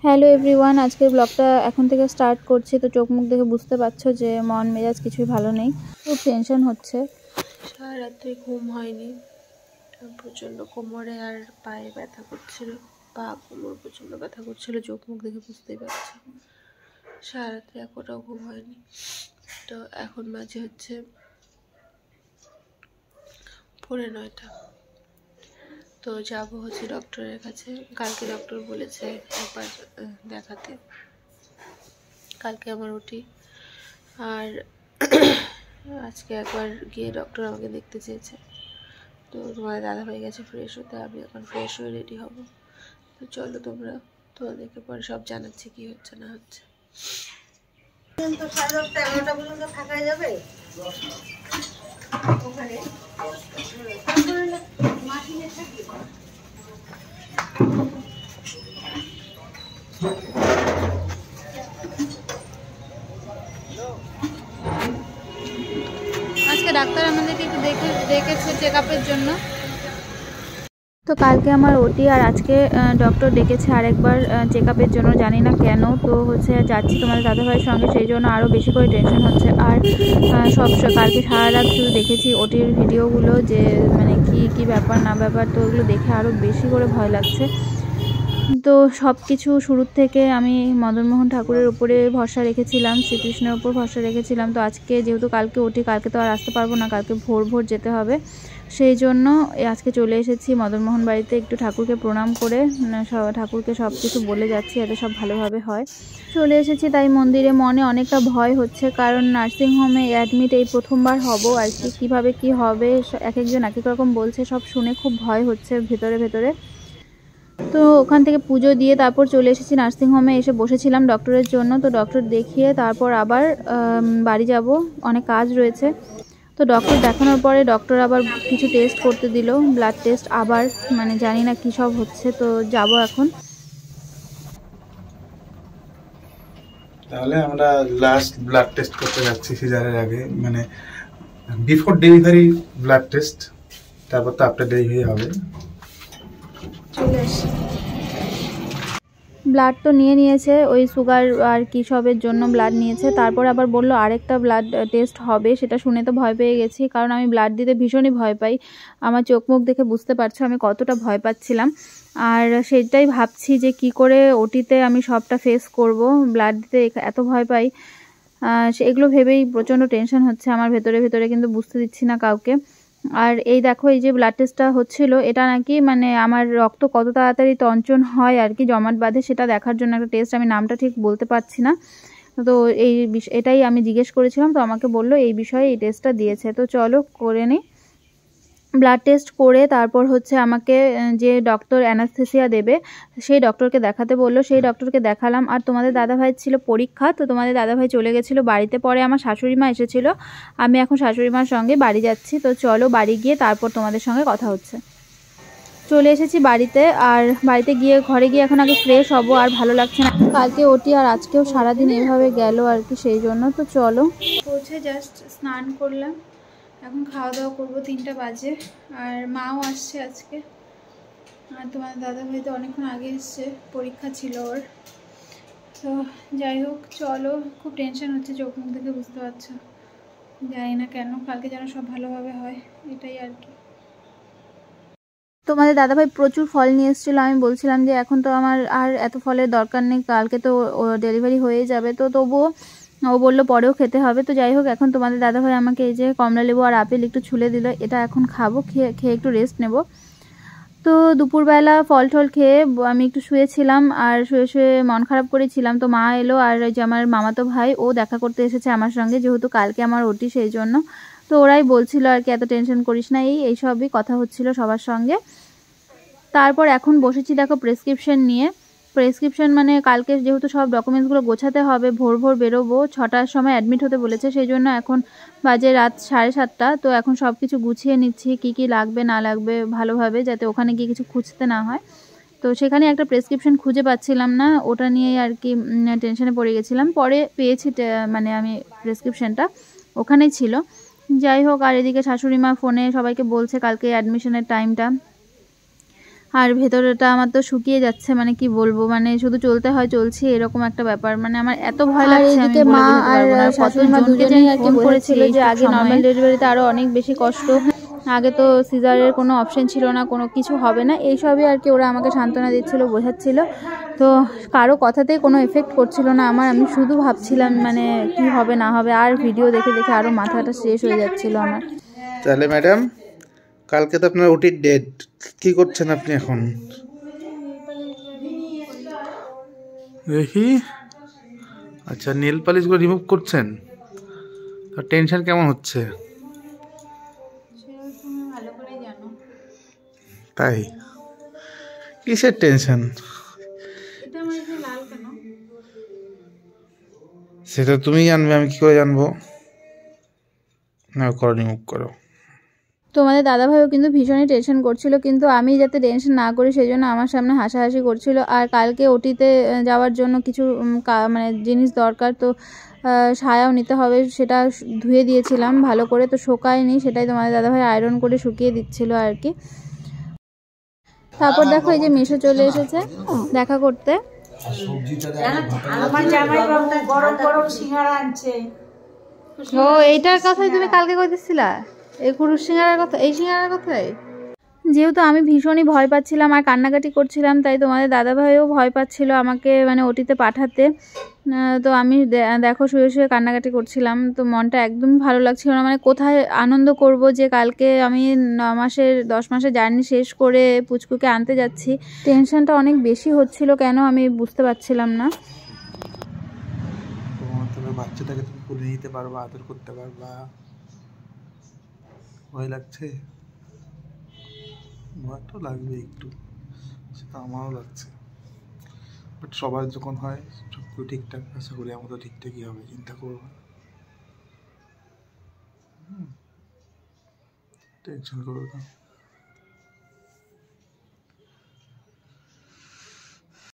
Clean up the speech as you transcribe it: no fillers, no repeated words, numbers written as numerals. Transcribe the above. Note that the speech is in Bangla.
হ্যালো এভরিওয়ান, আজকের ব্লগটা এখন থেকে স্টার্ট করছি। তো চোখ মুখ দেখে বুঝতে পারছো যে মন মেজাজ কিছুই ভালো নেই, খুব টেনশন হচ্ছে। সারা রাত্রে ঘুম হয়নি, প্রচণ্ড কোমরে আর পায়ে ব্যথা করছিল, পা কোমর প্রচণ্ড ব্যথা করছিল, চোখ মুখ দেখে বুঝতেই পারছি। সারা রাত্রে একটাও ঘুম হয়নি। তো এখন বাজে হচ্ছে 9:30। তো যাবো হচ্ছে ডক্টরের কাছে। কালকে ডক্টর বলেছে একবার দেখাতে, কালকে আমার ওটি। আর আজকে একবার গিয়ে ডক্টর আমাকে দেখতে চেয়েছে। তো তোমার দাদাভাই গেছে ফ্রেশ হতে, আমি এখন ফ্রেশ হয়ে রেডি হব। তো চলো তোমাদেরকে পরে সব জানাচ্ছি কি হচ্ছে না হচ্ছে। তো 10:30 11টা পর্যন্ত থাকা যাবে ওখানে, মাটিনে থাকি। আজকে ডাক্তার আমাদেরকে একটু ডেকেছে চেক আপের জন্য। তো কালকে আমার ওটি আর আজকে ডক্টর ডেকেছে আরেকবার চেক আপের জন্য, জানি না কেন। তো হচ্ছে যাচ্ছি তোমাদের দাদাভাইয়ের সঙ্গে, সেই জন্য আরও বেশি করে টেনশন হচ্ছে। আর কালকে সারা রাত শুধু দেখেছি ওটির ভিডিওগুলো, যে মানে কি ব্যাপার না ব্যাপার, তো ওগুলো দেখে আরও বেশি করে ভয় লাগছে। তো সব কিছু শুরুর থেকে আমি মদনমোহন ঠাকুরের উপরে ভরসা রেখেছিলাম, শ্রীকৃষ্ণের উপর ভরসা রেখেছিলাম। তো আজকে যেহেতু কালকে ওটি, কালকে তো আর আসতে পারবো না, কালকে ভোর যেতে হবে। সেই জন্য আজকে চলে এসেছি মদনমোহন বাড়িতে, একটু ঠাকুরকে প্রণাম করে ঠাকুরকে সব কিছু বলে যাচ্ছি যাতে সব ভালোভাবে হয়। চলে এসেছি তাই মন্দিরে। মনে অনেকটা ভয় হচ্ছে, কারণ নার্সিংহোমে অ্যাডমিট এই প্রথমবার হব আর কি। কীভাবে কী হবে এক একজন এক এক রকম বলছে, সব শুনে খুব ভয় হচ্ছে ভেতরে। তো ওখান থেকে পুজো দিয়ে তারপর চলে এসেছি নার্সিংহোমে, এসে বসেছিলাম ডক্টরের জন্য। তো ডক্টর দেখিয়ে তারপর আবার বাড়ি যাব, অনেক কাজ রয়েছে। তো ডক্টর দেখানোর পরে ডক্টর আবার কিছু টেস্ট করতে দিল, ব্লাড টেস্ট আবার, মানে জানি না কী সব হচ্ছে। তো যাব এখন। তাহলে আমরা লাস্ট ব্লাড টেস্ট করতে যাচ্ছি সিজারের আগে, মানে বিফোর ডেলিভারি ব্লাড টেস্ট, তারপর তো আফটার ডেলিভারি হবে। চলে আসি। ব্লাড তো নিয়েছে, ওই সুগার আর কি সবের জন্য ব্লাড নিয়েছে। তারপর আবার বলল আরেকটা ব্লাড টেস্ট হবে। সেটা শুনে তো ভয় পেয়ে গেছি, কারণ আমি ব্লাড দিতে ভীষণই ভয় পাই। আমার চোখ মুখ দেখে বুঝতে পারছো আমি কতটা ভয় পাচ্ছিলাম। আর সেটাই ভাবছি যে কি করে ওটিতে আমি সবটা ফেস করব। ব্লাড দিতে এত ভয় পাই, এগুলো ভেবেই প্রচণ্ড টেনশন হচ্ছে আমার ভেতরে, কিন্তু বুঝতে দিচ্ছি না কাউকে। আর এই দেখো, এই যে ব্লাড টেস্টটা হচ্ছিল, এটা নাকি মানে আমার রক্ত কত তাড়াতাড়ি তঞ্চন হয় আর কি, জমাট বাঁধে, সেটা দেখার জন্য একটা টেস্ট। আমি নামটা ঠিক বলতে পারছি না। তো এটাই আমি জিজ্ঞেস করেছিলাম, তো আমাকে বললো এই বিষয়ে এই টেস্টটা দিয়েছে। তো চলো করে নিই। ব্লাড টেস্ট করে তারপর হচ্ছে আমাকে যে ডক্টর অ্যানাস্থেসিয়া দেবে সেই ডক্টরকে দেখাতে বললো, সেই ডক্টরকে দেখালাম। আর তোমাদের দাদাভাইয়ের ছিল পরীক্ষা, তো তোমাদের দাদাভাই চলে গেছিলো বাড়িতে। পরে আমার শাশুড়ি মা এসেছিলো, আমি এখন শাশুড়ি মার সঙ্গে বাড়ি যাচ্ছি। তো চলো বাড়ি গিয়ে তারপর তোমাদের সঙ্গে কথা হচ্ছে। চলে এসেছি বাড়িতে, আর বাড়িতে গিয়ে ঘরে গিয়ে এখন আগে ফ্রেশ হব। আর ভালো লাগছে না, কালকে ওটি আর আজকেও সারাদিন এভাবে গেল আর কি, সেই জন্য। তো চলো, পৌঁছে জাস্ট স্নান করলাম, এখন খাওয়া দাওয়া করবো, 3টা বাজে। আর মাও আসছে আজকে, আর তোমার দাদাভাই তো অনেকক্ষণ আগে এসছে, পরীক্ষা ছিল ওর। তো যাই হোক চলো, খুব টেনশন হচ্ছে, চোখ মুখ দেখে বুঝতে পারছো। জানি না কেন, কালকে যেন সব ভালোভাবে হয়, এটাই আর কি। তোমাদের দাদাভাই প্রচুর ফল নিয়ে এসেছিলো। আমি বলছিলাম যে এখন তো আমার আর এত ফলের দরকার নেই, কালকে তো ডেলিভারি হয়ে যাবে। তো তবুও ও বললো পরেও খেতে হবে। তো যাই হোক, এখন তোমাদের দাদাভাই আমাকে এই যে কমলা লেবু আর আপেল একটু ছুলে দিল, এটা এখন খাবো, খেয়ে একটু রেস্ট নেব। তো দুপুরবেলা ফল টল খেয়ে আমি একটু শুয়েছিলাম, আর শুয়ে মন খারাপ করেছিলাম। তো মা এলো, আর যে আমার মামাতো ভাই, ও দেখা করতে এসেছে আমার সঙ্গে, যেহেতু কালকে আমার ওটি, সেই জন্য। তো ওরাই বলছিল আর কি, এত টেনশন করিস না, এই সবই কথা হচ্ছিল সবার সঙ্গে। তারপর এখন বসেছি দেখো প্রেসক্রিপশন নিয়ে। প্রেসক্রিপশন মানে কালকে যেহেতু সব ডকুমেন্টসগুলো গোছাতে হবে, ভোর বেরোবো, 6টার সময় অ্যাডমিট হতে বলেছে, সেই জন্য এখন বাজে রাত 7:30। তো এখন সব কিছু গুছিয়ে নিচ্ছি, কি লাগবে না লাগবে ভালোভাবে, যাতে ওখানে গিয়ে কিছু খুঁজতে না হয়। তো সেখানে একটা প্রেসক্রিপশন খুঁজে পাচ্ছিলাম না, ওটা নিয়েই আর কি টেনশনে পড়ে গেছিলাম। পরে পেয়েছি, মানে আমি প্রেসক্রিপশনটা ওখানেই ছিল। যাই হোক, আর এদিকে শাশুড়ি মা ফোনে সবাইকে বলছে কালকে অ্যাডমিশনের টাইমটা। আর ভেতরটা আমার তো শুকিয়ে যাচ্ছে, মানে কি বলবো, মানে শুধু চলতে হয় চলছি এরকম একটা ব্যাপার, মানে আমার এত ভয় লাগছে। এদিকে মা আর শাশুড়ি মা দুজনেই আর কি বলেছিল যে আগে নর্মাল ডেলিভারিতে আরো অনেক বেশি কষ্ট, আগে তো সিজারের কোনো অপশন ছিল না, কোনো কিছু হবে না, এইসবই আর কি ওরা আমাকে সান্ত্বনা দিচ্ছিল, বোঝাচ্ছিল। তো কারো কথাতেই কোনো এফেক্ট করছিল না আমার, আমি শুধু ভাবছিলাম মানে কি হবে না হবে, আর ভিডিও দেখে দেখে আরো মাথাটা শেষ হয়ে যাচ্ছিল আমার। তাহলে ম্যাডাম কালকে তো আপনার ওটির ডেট, কি করছেন আপনি এখন? দেখি, আচ্ছা নেল পালিশগুলো রিমুভ করছেন, তো টেনশন কেমন হচ্ছে? তাই কিসের টেনশন? সেটা তুমি জানবে, আমি কি করে জানবো? না করো, রিমুভ করো। তোমাদের দাদাভাইও কিন্তু ভীষণই টেনশন করছিল, কিন্তু আমি যাতে টেনশন না করি সেই জন্য আমার সামনে হাসাহাসি করছিল। আর কালকে ওটিতে যাওয়ার জন্য কিছু মানে জিনিস দরকার, তো সায়াও নিতে হবে, সেটা ধুয়ে দিয়েছিলাম ভালো করে, তো শোকায়নি, সেটাই তোমাদের দাদাভাই আয়রন করে শুকিয়ে দিচ্ছিল আর কি। তারপর দেখো এই যে মিশো চলে এসেছে দেখা করতে। আমার জামাইবাবু গরম গরম সিঙ্গারা আনছে। ও এইটার কথাই তুমি কালকে কইতেছিলা, এই কুরুশ সিঙ্গারার কথা, এই সিঙ্গারার কথাই। যেহেতু আমি ভীষণই ভয় পাচ্ছিলাম আর কান্নাকাটি করছিলাম, তাই তোমাদের দাদাভাইও ভয় পাচ্ছিল আমাকে মানে ওটিতে পাঠাতে। তো আমি দেখো শুয়ে শুয়ে কান্নাকাটি করছিলাম, তো মনটা একদমই ভালো লাগছিল না, মানে কোথায় আনন্দ করব যে কালকে আমি 10 মাসের জার্নি শেষ করে পুচকুকে আনতে যাচ্ছি। টেনশনটা অনেক বেশি হচ্ছিল, কেন আমি বুঝতে পারছিলাম না। তবে বাচ্চাটাকে তুমি কোলে নিতে পারবা, আদর করতে পারবা, ভয় লাগছে? ভয় তো লাগবে একটু, সেটা আমারও লাগছে, বাট সবার যখন হয় সব কিছু ঠিকঠাক, আশা করি আমাদের ঠিকঠাকই হবে, চিন্তা করবো না, টেনশন করো না।